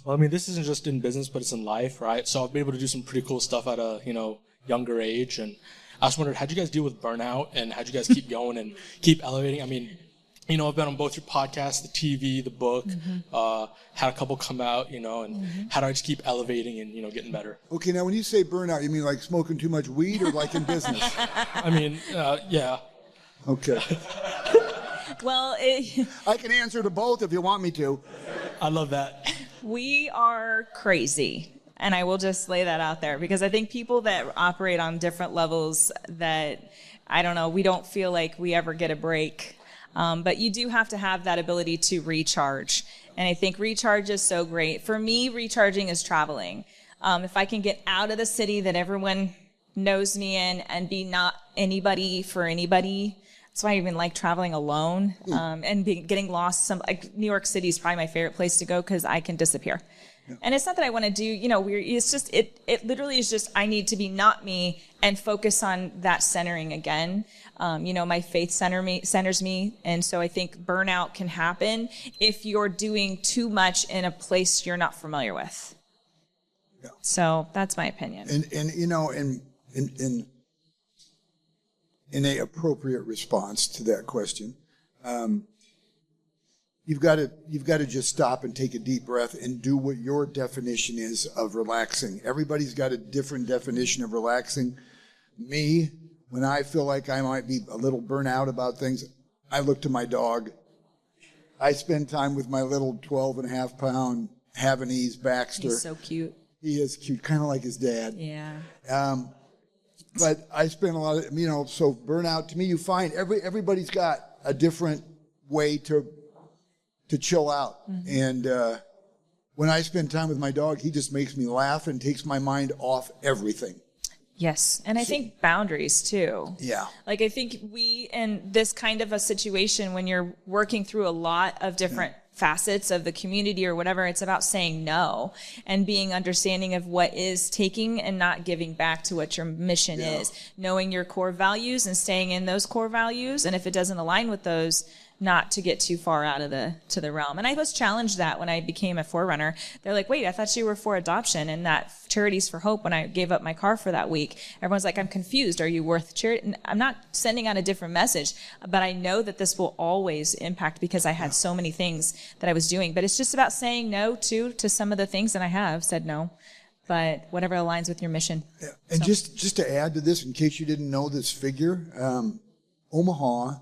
Well, this isn't just in business, but it's in life, right? So I've been able to do some pretty cool stuff at a, younger age. And I just wondered, how'd you guys deal with burnout, and how'd you guys keep going and keep elevating? I've been on both your podcasts, the TV, the book, had a couple come out, and how do I just keep elevating and, getting better? Okay, now when you say burnout, you mean like smoking too much weed or like in business? Yeah. Okay. Well, I can answer to both if you want me to. I love that. We are crazy, and I will just lay that out there, because I think people that operate on different levels that, I don't know, we don't feel like we ever get a break. But you do have to have that ability to recharge. And I think recharge is so great. For me, recharging is traveling. If I can get out of the city that everyone knows me in and be not anybody for anybody. That's why I even like traveling alone, and getting lost. New York City is probably my favorite place to go because I can disappear. Yeah. And it's not that I want to do, it's just, it literally is just, I need to be not me and focus on that centering again. My faith centers me. And so I think burnout can happen if you're doing too much in a place you're not familiar with. Yeah. So that's my opinion. In a appropriate response to that question, you've got to just stop and take a deep breath and do what your definition is of relaxing. Everybody's got a different definition of relaxing. Me, when I feel like I might be a little burnt out about things, I look to my dog. I spend time with my little 12.5-pound Havanese Baxter. He's so cute. He is cute, kind of like his dad. Yeah. But I spend a lot of, so burnout, to me, you find everybody's got a different way to chill out. Mm-hmm. And when I spend time with my dog, he just makes me laugh and takes my mind off everything. Yes. And I think boundaries too. Yeah. Like I think we, in this kind of a situation, when you're working through a lot of different facets of the community or whatever, it's about saying no and being understanding of what is taking and not giving back to what your mission is, knowing your core values and staying in those core values. And if it doesn't align with those, not to get too far out of the realm. And I was challenged that when I became a forerunner. They're like, wait, I thought you were for adoption and that Charities for Hope, when I gave up my car for that week, everyone's like, I'm confused. Are you worth charity? And I'm not sending out a different message, but I know that this will always impact because I had so many things that I was doing. But it's just about saying no to some of the things, and I have said no, but whatever aligns with your mission. Yeah. And just to add to this, in case you didn't know this figure, Omaha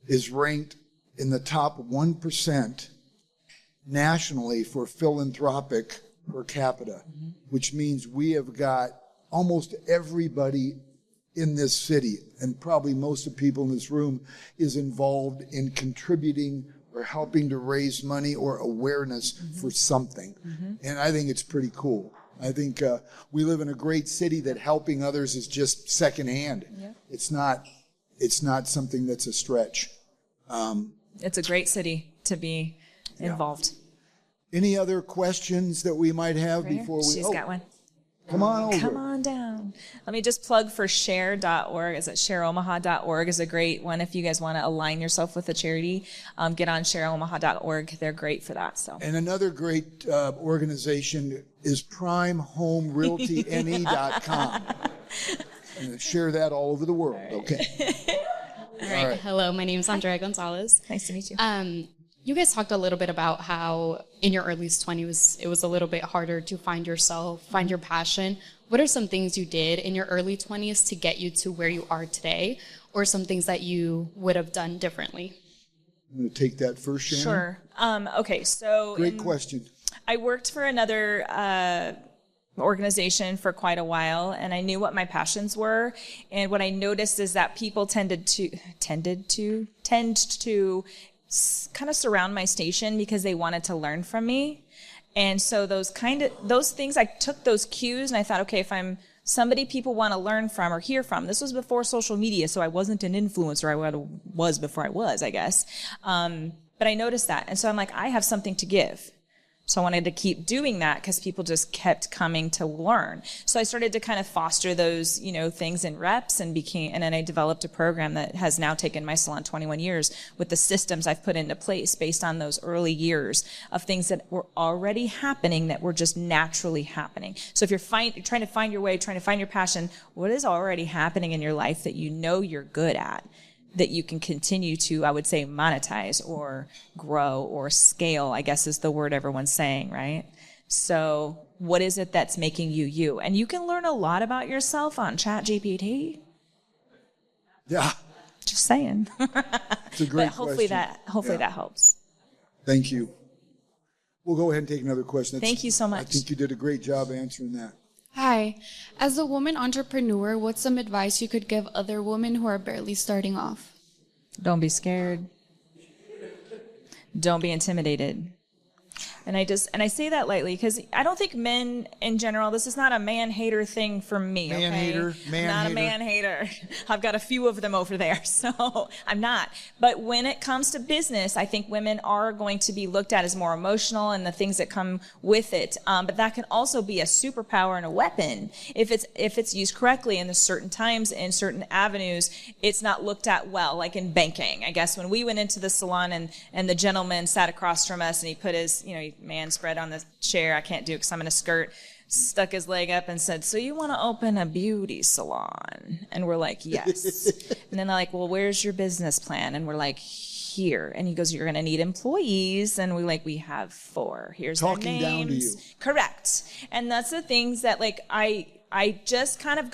is ranked in the top 1% nationally for philanthropic per capita, which means we have got almost everybody in this city, and probably most of the people in this room, is involved in contributing or helping to raise money or awareness for something. And I think it's pretty cool. I think we live in a great city that helping others is just secondhand. Yeah. It's not something that's a stretch. It's a great city to be involved. Any other questions that we might have before we... She's got one. Come on over. Come on down. Let me just plug for share.org. Is it shareomaha.org is a great one if you guys want to align yourself with a charity. Get on shareomaha.org. They're great for that. So. And another great organization is primehomerealtyne.com. And share that all over the world, okay? All right. Hello, my name is Andrea Gonzalez. Nice to meet you. You guys talked a little bit about how in your early 20s, it was a little bit harder to find yourself, find your passion. What are some things you did in your early 20s to get you to where you are today, or some things that you would have done differently? I'm going to take that first, Shannon. Sure. Okay, so... Great question. I worked for another organization for quite a while, and I knew what my passions were. And what I noticed is that people tend to kind of surround my station because they wanted to learn from me. And so those things, I took those cues and I thought, okay, if I'm somebody people want to learn from or hear from, this was before social media, so I wasn't an influencer. I was before I was, I guess. But I noticed that. And so I'm like, I have something to give. So I wanted to keep doing that because people just kept coming to learn. So I started to kind of foster those, things in reps and then I developed a program that has now taken my salon 21 years with the systems I've put into place based on those early years of things that were already happening that were just naturally happening. So if you're trying to find your way, trying to find your passion, what is already happening in your life that you know you're good at, that you can continue to, I would say, monetize or grow or scale, I guess is the word everyone's saying, right? So what is it that's making you you? And you can learn a lot about yourself on ChatGPT. Yeah. Just saying. It's a great but hopefully question. Hopefully that helps. Thank you. We'll go ahead and take another question. Thank you so much. I think you did a great job answering that. Hi. As a woman entrepreneur, what's some advice you could give other women who are barely starting off? Don't be scared. Don't be intimidated. And I say that lightly because I don't think men in general, this is not a man-hater thing for me, okay? Not a man-hater. I've got a few of them over there, so I'm not. But when it comes to business, I think women are going to be looked at as more emotional and the things that come with it. But that can also be a superpower and a weapon if it's used correctly in the certain times and certain avenues. It's not looked at well, like in banking. I guess when we went into the salon and the gentleman sat across from us and he put his, man spread on the chair. I can't do it because I'm in a skirt. Stuck his leg up and said, "So you want to open a beauty salon?" And we're like, "Yes." And then they're like, "Well, where's your business plan?" And we're like, "Here." And he goes, "You're going to need employees." And we're like, "We have 4. Here's their names." Talking down to you. Correct. And that's the things that I I kind of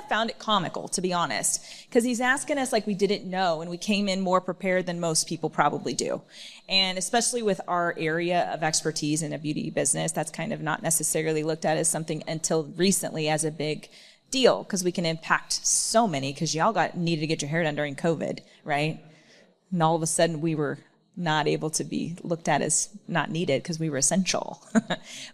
found it comical, to be honest, because he's asking us like we didn't know, and we came in more prepared than most people probably do. And especially with our area of expertise in a beauty business, that's kind of not necessarily looked at as something until recently as a big deal, because we can impact so many, because y'all needed to get your hair done during COVID, right? And all of a sudden we were not able to be looked at as not needed because we were essential.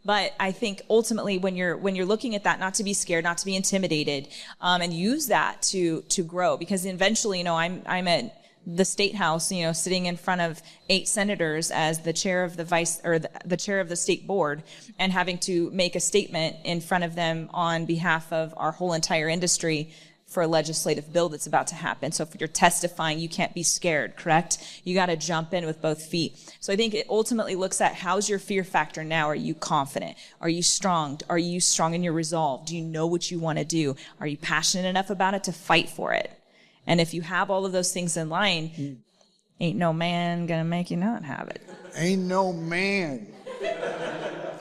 But I think ultimately when you're looking at that, not to be scared, not to be intimidated, and use that to grow, because eventually, I'm at the State House, sitting in front of 8 senators as the chair of the chair of the state board, and having to make a statement in front of them on behalf of our whole entire industry for a legislative bill that's about to happen. So if you're testifying, you can't be scared, correct? You got to jump in with both feet. So I think it ultimately looks at, how's your fear factor now? Are you confident? Are you strong? Are you strong in your resolve? Do you know what you want to do? Are you passionate enough about it to fight for it? And if you have all of those things in line, ain't no man gonna make you not have it. Ain't no man.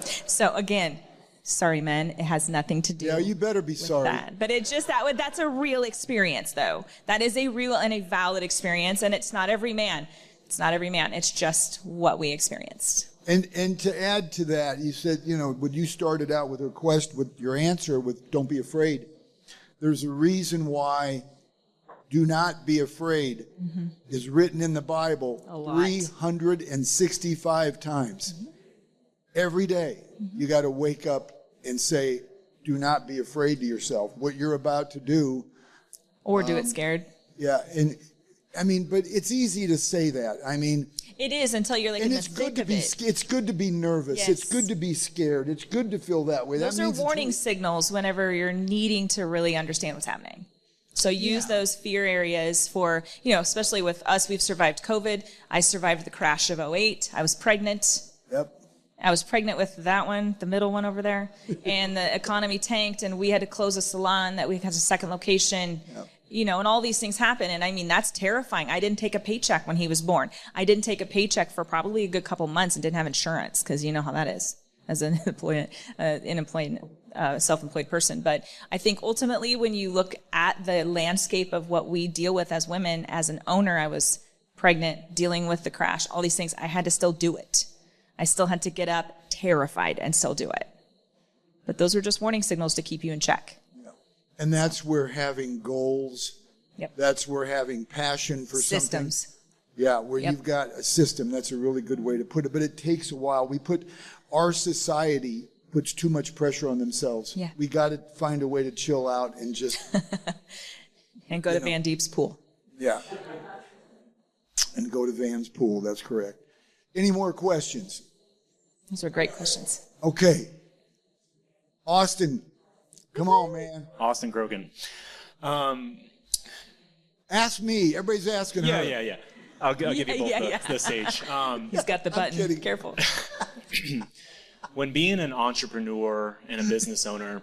So again, sorry, men, it has nothing to do. Yeah, you better be sorry. That. But it's just that's a real experience, though. That is a real and a valid experience, and it's not every man. It's not every man. It's just what we experienced. And to add to that, you said, when you started out with with your answer with "Don't be afraid," there's a reason why "Do not be afraid" is written in the Bible 365 times. Every day, you got to wake up and say, "Do not be afraid" to yourself. What you're about to do. Or do it scared. Yeah, and but it's easy to say that. It is, until you're in the thick of it. It's good to be nervous. Yes. It's good to be scared. It's good to feel that way. Those are warning signals whenever you're needing to really understand what's happening. So use those fear areas for, especially with us, we've survived COVID. I survived the crash of '08. I was pregnant. Yep. I was pregnant with that one, the middle one over there, and the economy tanked, and we had to close a salon that we had a second location, and all these things happen. And that's terrifying. I didn't take a paycheck when he was born. I didn't take a paycheck for probably a good couple months and didn't have insurance, because you know how that is as an self-employed person. But I think ultimately when you look at the landscape of what we deal with as women, as an owner, I was pregnant, dealing with the crash, all these things, I had to still do it. I still had to get up terrified and still do it. But those are just warning signals to keep you in check. Yeah. And that's where having goals, that's where having passion for systems. Something. Yeah, where you've got a system. That's a really good way to put it. But it takes a while. Our society puts too much pressure on themselves. Yeah. We got to find a way to chill out and just... and go to Van Deep's pool. Yeah. And go to Van's pool. That's correct. Any more questions? Those are great questions. Okay. Austin, come on, man. Austin Grogan. Ask me. Everybody's asking her. Yeah. I'll give you both the stage. He's got the button. kidding. Careful. When being an entrepreneur and a business owner,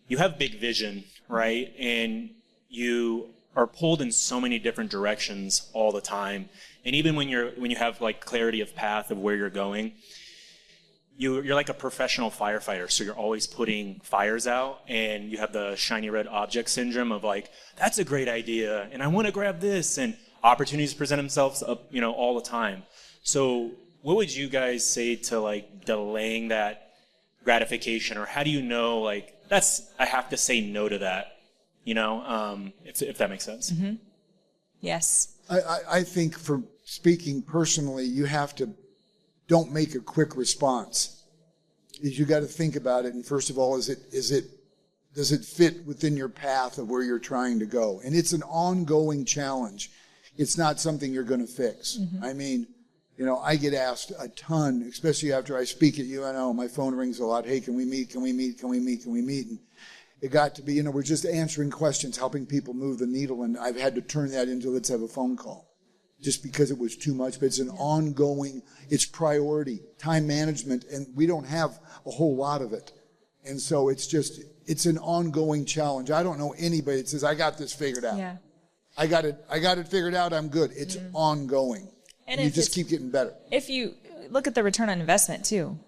you have big vision, right? And you are pulled in so many different directions all the time. And even when you have like clarity of path of where you're going, you're like a professional firefighter. So you're always putting fires out, and you have the shiny red object syndrome of like, that's a great idea, and I want to grab this, and opportunities present themselves up, all the time. So what would you guys say to like delaying that gratification, or how do you know I have to say no to that, if that makes sense? Mm-hmm. Yes. I think, for speaking personally, you have to don't make a quick response. You got to think about it, and first of all, does it fit within your path of where you're trying to go? And it's an ongoing challenge. It's not something you're going to fix. Mm-hmm. I get asked a ton, especially after I speak at UNO. My phone rings a lot. Hey, can we meet? Can we meet? Can we meet? Can we meet? And it got to be, we're just answering questions, helping people move the needle, and I've had to turn that into let's have a phone call, just because it was too much. But it's an ongoing, it's priority, time management, and we don't have a whole lot of it. And so it's an ongoing challenge. I don't know anybody that says, I got this figured out. Yeah. I got it figured out, I'm good. It's ongoing. And you just keep getting better. If you look at the return on investment too,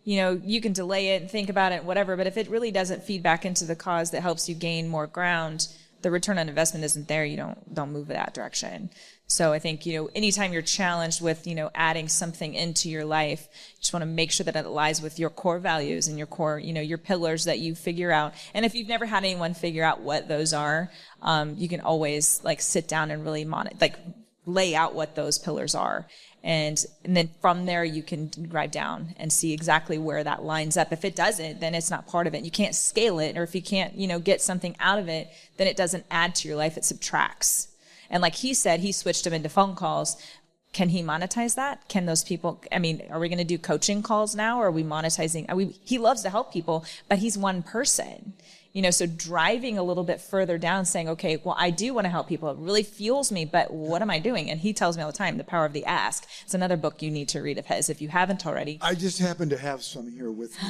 you can delay it and think about it, whatever, but if it really doesn't feed back into the cause that helps you gain more ground, the return on investment isn't there. You don't move in that direction. So I think, anytime you're challenged with, adding something into your life, you just want to make sure that it aligns with your core values and your core, your pillars that you figure out. And if you've never had anyone figure out what those are, you can always sit down and really lay out what those pillars are. And then from there, you can drive down and see exactly where that lines up. If it doesn't, then it's not part of it. You can't scale it, or if you can't, get something out of it, then it doesn't add to your life. It subtracts. And like he said, he switched them into phone calls. Can he monetize that? Can those people, are we going to do coaching calls now? Or are we monetizing? He loves to help people, but he's one person. So driving a little bit further down, saying, okay, well, I do want to help people. It really fuels me, but what am I doing? And he tells me all the time, The Power of the Ask. It's another book you need to read of his if you haven't already. I just happen to have some here with me.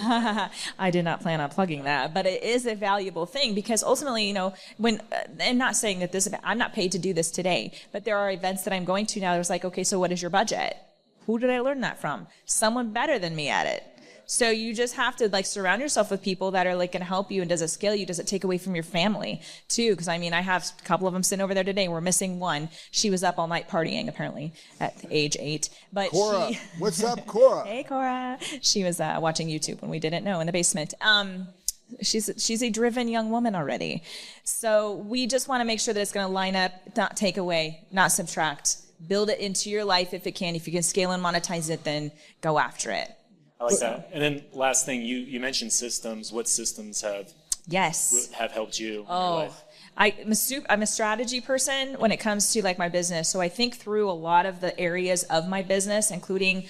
I did not plan on plugging that, but it is a valuable thing because ultimately, when I'm not saying that I'm not paid to do this today, but there are events that I'm going to now. There's okay, so what is your budget? Who did I learn that from? Someone better than me at it. So you just have to surround yourself with people that are going to help you. And does it scale you? Does it take away from your family too? Because I have a couple of them sitting over there today. We're missing one. She was up all night partying apparently at age 8. But Cora, what's up, Cora? Hey, Cora. She was watching YouTube when we didn't know in the basement. She's a driven young woman already. So we just want to make sure that it's going to line up, not take away, not subtract. Build it into your life if it can. If you can scale and monetize it, then go after it. I like that. And then last thing, you mentioned systems. What systems have helped you in your life? I'm a strategy person when it comes to my business. So I think through a lot of the areas of my business, including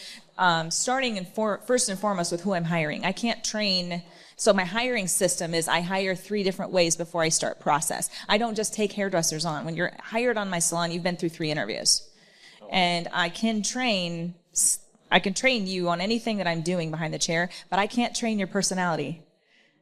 starting first and foremost with who I'm hiring. I can't train. So my hiring system is I hire 3 different ways before I start process. I don't just take hairdressers on. When you're hired on my salon, you've been through 3 interviews. And I can train you on anything that I'm doing behind the chair, but I can't train your personality.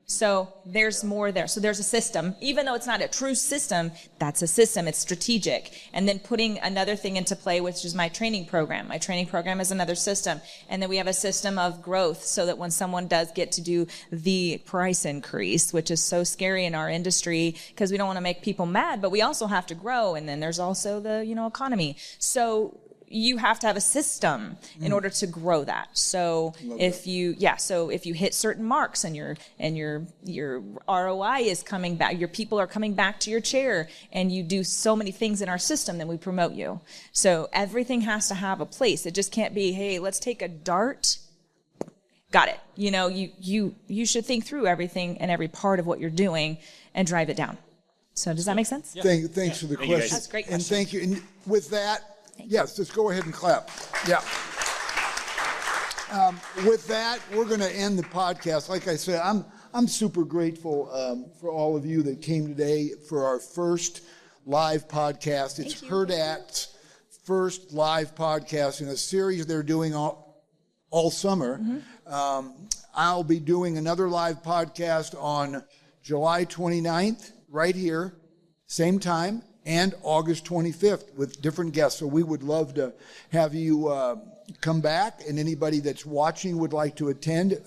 So there's more there. So there's a system. Even though it's not a true system, that's a system. It's strategic. And then putting another thing into play, which is my training program. My training program is another system. And then we have a system of growth so that when someone does get to do the price increase, which is so scary in our industry because we don't want to make people mad, but we also have to grow. And then there's also the, economy. So you have to have a system in order to grow that. So if you hit certain marks and your ROI is coming back, your people are coming back to your chair, and you do so many things in our system, then we promote you. So everything has to have a place. It just can't be, hey, let's take a dart. Got it. You should think through everything and every part of what you're doing and drive it down. So does that make sense? Yeah. Thanks for the question. That's a great question. And thank you. And with that, yes, just go ahead and clap. Yeah. With that, we're going to end the podcast. Like I said, I'm super grateful for all of you that came today for our first live podcast. It's Hurrdat's first live podcast in a series they're doing all summer. I'll be doing another live podcast on July 29th, right here, same time, and August 25th with different guests. So we would love to have you come back, and anybody that's watching would like to attend.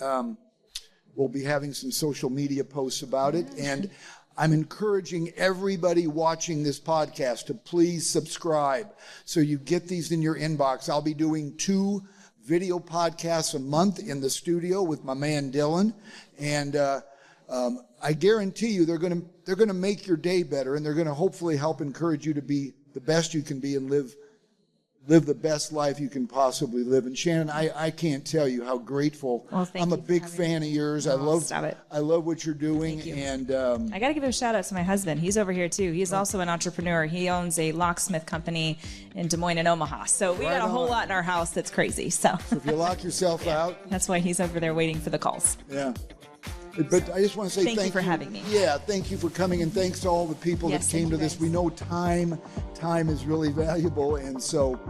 We'll be having some social media posts about it. And I'm encouraging everybody watching this podcast to please subscribe so you get these in your inbox. I'll be doing 2 video podcasts a month in the studio with my man Dylan. And I guarantee you they're going to make your day better, and they're going to hopefully help encourage you to be the best you can be and live the best life you can possibly live. And Shannon, I can't tell you how grateful. Well, I'm a big fan of yours. I love what you're doing. Thank you. And I got to give a shout out to my husband. He's over here too. He's also an entrepreneur. He owns a locksmith company in Des Moines and Omaha. So we got a whole lot in our house that's crazy. So if you lock yourself out, that's why he's over there waiting for the calls. Yeah. But I just want to say thank you for having me. Yeah, thank you for coming, and thanks to all the people that came to this. We know time is really valuable, and so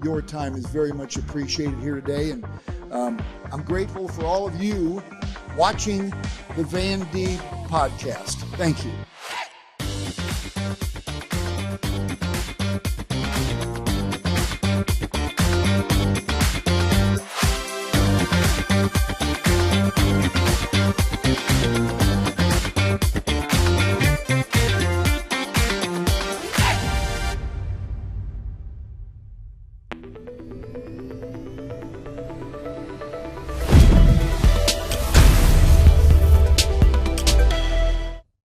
your time is very much appreciated here today. And I'm grateful for all of you watching the Van Deeb podcast. Thank you.